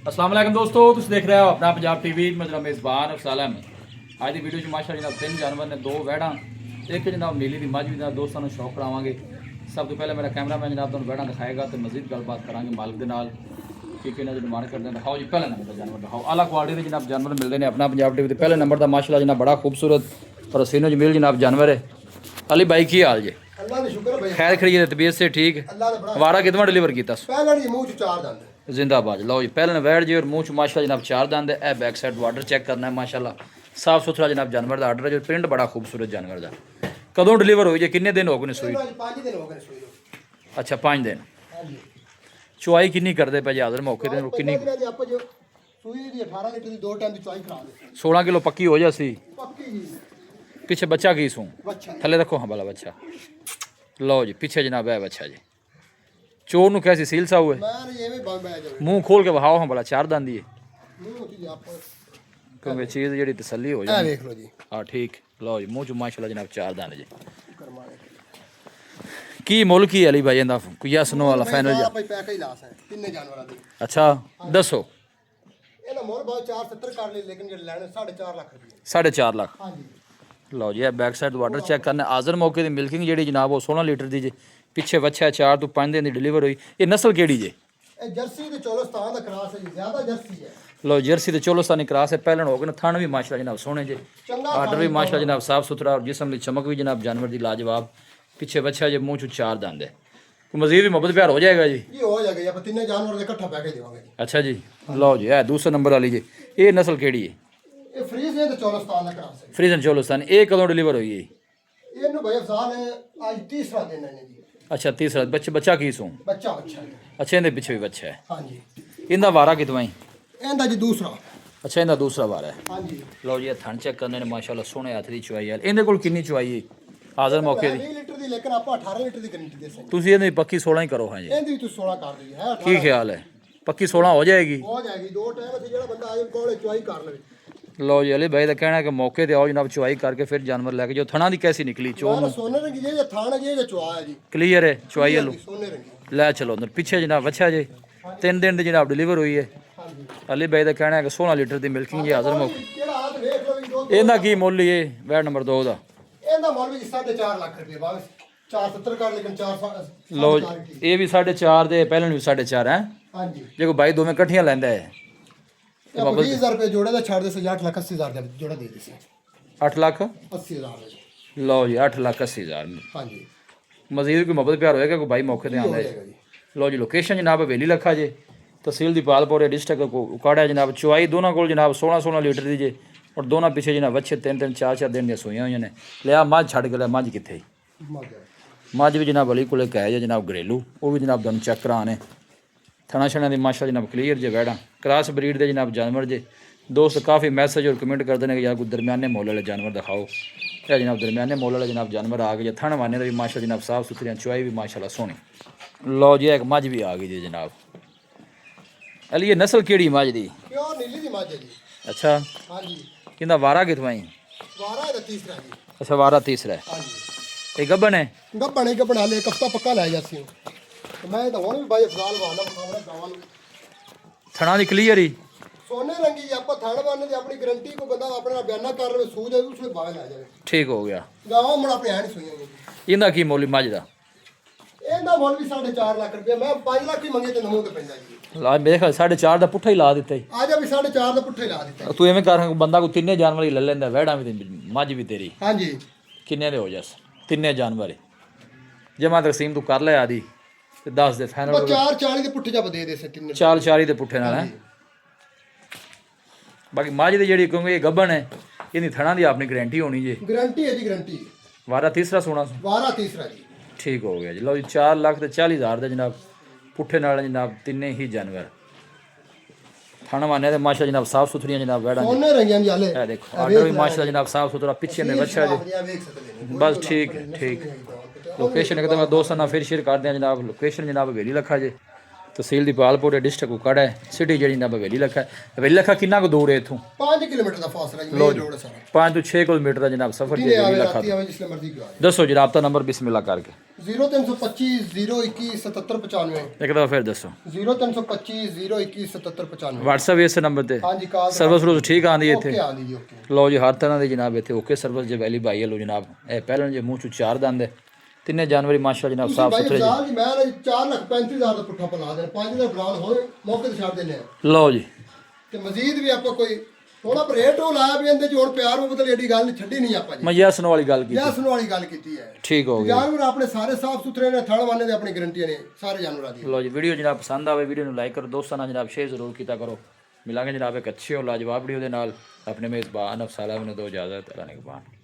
अस्सलाम वालेकुम दोस्तों, तुम देख रहे हो अपना पंजाब टीवी। मैं जनाब मेज़बान अफसाला में आज की वीडियो माशा जनाब तीन जानवर ने, दो वैड़ा एक जनाब नीली की मझ भी जनाब दोस्तों को शौक करावांगे। सब तो पहले मेरा कैमरामैन जनाब तुम वैड़ा दिखाएगा तो मजीद गलबात करांगे मालिक के नाल कि जो डिमांड करते हैं। दिखाओ जी पहले नंबर का जानवर दिखाओ। आला क्वालिटी के जनाब जानवर मिलते हैं अपना पंजाब टीवी। पहले नंबर का माशाल्लाह जनाब बड़ा खूबसूरत और हसीनो जमील जनाब जानवर है। अली भाई की हाल जी? खैर खरीद तबीयत से ठीक? वारा कितना डिलीवर किया? जिंदाबाद। लो जी पहले वैट जी और मूँह माशाल्लाह जनाब चार दंद है। ए बैक साइड वाटर चेक करना है माशाल्लाह साफ सुथरा जनाब जानवर का आर्डर है। जो प्रिंट बड़ा खूबसूरत जानवर का। कदों डिलीवर हुई जी? किन्ने दिन हो गए सूई? अच्छा 5 दिन। चुआई किन्नी करते पे हाजिर मौके ते किन्नी? 16 किलो पक्की हो जासी। पीछे बच्चा की सूं थले रखो। हाँ भला बच्चा लो जी पीछे जनाब है बच्चा जी। चोर नू कैसी सील सा हुए? मुंह खोल के बहाओ। हाँ भला चार दांदी है क्योंकि चीज़ जी तसली हो जाए। हाँ ठीक। लो जी मुँह चू माशाल्लाह जनाब चार दांद जी। की मुल की अली भाई इंदा कोई यस नो वाला फाइनल जा? अच्छा दसो। 4.5 लाख। लो जी बैक साइड वाटर चेक करना। आजर मौके की मिल्किंग जी जनाब वो 16 लीटर की जी। पिछे बच्चा 4 तो 5 दिन की डिलीवर हुई। ये नस्ल केड़ी जे? लो जर्सी तो चोलोस्तानी क्रॉस है। पहले हो गए ना थान भी माशाल्लाह जनाब सोने जे। आर्डर भी माशाल्लाह जनाब साफ सुथरा और जिसम की चमक भी जनाब जानवर की लाजवाब। पिछे बच्चा जे मुँह चू चार दंद है। मजीद भी मोहब्बत प्यार हो जाएगा जी? अच्छा जी। लो जी है दूसरा नंबर वाली जी। ये नस्ल केड़ी है? फ्रीजन चोलोस्तानी। ये कदों डिलीवर हुई है? अच्छा तीसरा। बच्चा की सूं? अच्छा इनके पिछे भी बच्चा है। इनका वारा कितना ही? अच्छा इनका दूसरा वारा है। लो जी थन चेक करने ने माशाल्लाह सोने हाथ की चुआई है। इनके कोल कितनी चुआई है हाजर मौके की? तुम इन्हें पक्की 16 ही करो। हाँ जी की ख्याल है? पक्की 16 हो जाएगी? लो जी अली भाई का कहना है कि मौके ते आओ जनाब चुआई करके फिर जानवर लेके जो थना दी कैसी निकली? चोर क्लियर है चुआई वालू? लै चलो अंदर। पिछे जनाब अच्छा जी 3 दिन की जनाब डिलीवर हुई है। अली भाई का कहना है कि 16 लीटर की मिल्किंग जी हाजर मौके। इनका की मुल ये वैट नंबर 2 का? लो ये भी 4.5 दे पहले भी 4.5 है। जो कोई भाई दोवें कट्ठियां लैंदा है 20,000 रुपये जोड़े का छाड़ दे 8,80,000 जोड़ा दे दे 8,80,000। लो जी 8,80,000। हाँ जी मजीद कोई मोहब्बत प्यार होएगा कोई भाई मौके ते आंदा है। लो जी लोकेशन जनाब हवेली लखा जे तहसील दीपालपुर डिस्ट्रिक्ट उकाड़ा जनाब। चुआई दोनों को जनाब 16 लीटर की जे और दोनों पिछे जनाब अच्छे 3 4 दिन दी सोइयां हुई ने। लिया मझ छड़ के लिया मझ कितने? मझ भी जनाब अली को है जनाब घरेलू वो भी जनाब दोनों चेक कराने। थना शना की माशा जनाब क्लीयर जे वैड़ा क्रॉस ब्रीड के जनाब जानवर जे। दोस्त काफ़ी मैसेज और कमेंट करते हैं कि यार कोई दरमियाने मोल वाले जानवर दिखाओ। यह जनाब दरमियाने मोल वाले जनाब जानवर आ गए। थन वाने का भी माशा जनाब साफ सुथरी चुआई भी माशाल्लाह सोहनी। लो जी एक मझ भी आ गई जी जनाब। अली ये नस्ल केड़ी मझ दी? अच्छा इनका वारा कितवा ही? अच्छा वारा तीसरा है। ये गब्बन है? हाले एक हफ्ता पक्का लै जासी मैं तो हुण भी भाई अफजाल वाला मुकाबला गावां थना दी क्लियर ही? सोने रंगी जी आपा थाने वाले दी अपनी गारंटी को बंदा अपना बयाना कर रहे सूझ जाए उसमें बाहर ला जाए। ठीक हो गया। गावां मुड़ा अपने हैंड सुइयां इनका की मोली मझ दा? ਇਹਦਾ ਮੁੱਲ ਵੀ 4.5 ਲੱਖ ਰੁਪਏ ਮੈਂ 5 ਲੱਖ ਹੀ ਮੰਗੇ ਤੇ ਨਮੂ ਤੇ ਪੈਂਦਾ ਜੀ। ਲਾ ਮੇਰੇ ਖਿਆਲ 4.5 ਦਾ ਪੁੱਠਾ ਹੀ ਲਾ ਦਿੱਤਾ ਹੀ। ਆ ਜਾ ਵੀ 4.5 ਦਾ ਪੁੱਠੇ ਲਾ ਦਿੱਤਾ। ਤੂੰ ਐਵੇਂ ਕਰ ਬੰਦਾ ਕੋਈ ਤਿੰਨੇ ਜਾਨਵਰ ਹੀ ਲੈ ਲੈਂਦਾ ਵਹਿੜਾ ਵੀ ਤੇ ਮੱਝ ਵੀ ਤੇਰੀ। ਹਾਂਜੀ ਕਿੰਨੇ ਦੇ ਹੋ ਜਾਸ ਤਿੰਨੇ ਜਾਨਵਰ ਜਮਾ ਤਕਸੀਮ ਤੂੰ ਕਰ ਲੈ ਆਦੀ ਤੇ 10 ਦੇ ਫਾਈਨਲ। 4.40 ਦੇ ਪੁੱਠੇ ਜਬ ਦੇ ਦੇ ਸੇ ਤਿੰਨੇ 4.40 ਦੇ ਪੁੱਠੇ ਨਾਲ ਹੈ। ਬਾਕੀ ਮੱਝ ਦੀ ਜਿਹੜੀ ਕਿਉਂਕਿ ਇਹ ਗੱਭਣ ਹੈ ਇਹਦੀ ਥਣਾ ਦੀ ਆਪਣੀ ਗਾਰੰਟੀ ਹੋਣੀ ਜੀ। ਗਾਰੰਟੀ ਹੈ ਜੀ ਗਾਰੰਟੀ। ਵਾਰਾ ਤੀਸਰਾ ਸੋਣਾ? ਵਾਰਾ ਤੀਸਰਾ ਜੀ। ठीक हो गया जी। लो जी 4,40,000 ਦੇ जनाब पुठे नाल जनाब तिन्ने ही जानवर। थाना माने ते माशा जनाब साफ सुथरियां जनाब वैड़ा सोने रंगियां जी हाले। ए देखो आर्डर भी माशा जनाब साफ सुथरा पिछे ने बच्चा जी। बस ठीक है ठीक। लोकेशन एक तो मैं दोस्तों ना फिर शेयर कर दिया जनाब। लोकेशन जनाब हवेली लखा जे ਤਹਿਸੀਲ ਦੀ ਪਾਲਪੁਰ ਡਿਸਟ੍ਰਿਕਟ ਕੁਕਾੜਾ ਹੈ ਸਿਟੀ ਜਿਹੜੀ ਜਨਾਬ ਹਵੇਲੀ ਲੱਖਾ ਹੈ। ਹਵੇਲੀ ਲੱਖਾ ਕਿੰਨਾ ਕੁ ਦੂਰ ਹੈ ਇੱਥੋਂ 5 ਕਿਲੋਮੀਟਰ ਦਾ ਫਾਸਲਾ ਜੀ ਮੇਨ ਰੋਡ ਸਾਰਾ 5 ਤੋਂ 6 ਕਿਲੋਮੀਟਰ ਦਾ ਜਨਾਬ ਸਫ਼ਰ ਜੇ ਜਿਹਨੇ ਹਵੇਲੀ ਆਵੇ ਲੱਖਾ ਰਾਤੀ ਆਵੇ ਜਿਸ ਮਰਜ਼ੀ ਕਰਾ ਦੱਸੋ ਜੀ ਰਾਬਤਾ ਨੰਬਰ ਬਿਸਮਿਲ੍ਲਾ ਕਰਕੇ 0325 021 7795 ਇੱਕ ਦਫਾ ਫਿਰ ਦੱਸੋ 0325 021 7795 WhatsApp ਇਸ ਨੰਬਰ ਤੇ ਹਾਂਜੀ ਕਾਲ ਸਰਵਿਸ ਰੋਜ਼ ਠੀਕ ਆਂਦੀ ਹੈ ਇੱਥੇ ਓਕੇ ਆਂਦੀ ਜੀ ਓਕੇ ਲਓ ਜੀ ਹਰ ਤਰ੍ਹਾਂ ਦੀ ਜਨਾਬ ਇੱਥੇ ਓਕੇ ਸਰਵਿਸ ਜੇ ਵੈਲੀ ਬਾਈ ਲੋ ਜਨਾਬ ਇਹ ਪਹਿਲਾਂ ਜੇ ਮੂੰਹ ਚੋਂ 4 ਦੰਦ ਹੈ 3 ਜਨਵਰੀ ਮਾਸ਼ਾਅੱਲਾ ਜਨਾਬ ਸਾਫ ਭਾਈ ਸੁਥਰੇ ਜੀ ਅਫਜ਼ਾਲ ਜੀ ਮੈਂ 4,35,000 ਦਾ ਪੁੱਠਾ ਪਲਾ ਦੇਣਾ 5 ਦਾ ਬਰਾਨ ਹੋਏ ਮੌਕੇ ਤੇ ਛੱਡ ਦਿੰਦੇ ਆ ਲਓ ਜੀ ਤੇ ਮਜ਼ੀਦ ਵੀ ਆਪਾਂ ਕੋਈ ਥੋੜਾ ਪਰ ਰੇਟ ਉਹ ਲਾਇਆ ਵੀ ਇਹਦੇ ਚ ਹੁਣ ਪਿਆਰ ਮੁਕਤਲ ਏਡੀ ਗੱਲ ਨਹੀਂ ਛੱਡੀ ਨਹੀਂ ਆਪਾਂ ਜੀ ਮੈਂ ਯਸਨ ਵਾਲੀ ਗੱਲ ਕੀਤੀ ਯਾਸਨ ਵਾਲੀ ਗੱਲ ਕੀਤੀ ਹੈ ਠੀਕ ਹੋ ਗਿਆ ਜਾਨਵਰ ਆਪਣੇ ਸਾਰੇ ਸਾਫ ਸੁਥਰੇ ਨੇ ਥੜਵਾਨੇ ਦੇ ਆਪਣੀ ਗਾਰੰਟੀ ਨੇ ਸਾਰੇ ਜਾਨਵਰਾਂ ਦੀ ਲਓ ਜੀ ਵੀਡੀਓ ਜਨਾਬ ਪਸੰਦ ਆਵੇ ਵੀਡੀਓ ਨੂੰ ਲਾਈਕ ਕਰੋ ਦੋਸਤਾਂ ਨਾਲ ਜਨਾਬ ਸ਼ੇਅਰ ਜ਼ਰੂਰ ਕੀਤਾ ਕਰੋ ਮਿਲਾਂਗੇ ਜਨਾਬ ਇੱਕ ਅੱਛੇ ਔਰ ਲਾਜਵਾਬ ਵੀਡੀਓ ਦੇ ਨਾਲ ਆਪਣੇ ਮੇਜ਼ਬਾਨ ਅਫਸਾਲਾ ਨੂੰ ਦੋ ਇਜਾਜ਼ਤ ਅਲਾ ਨਿਗਬਾਨ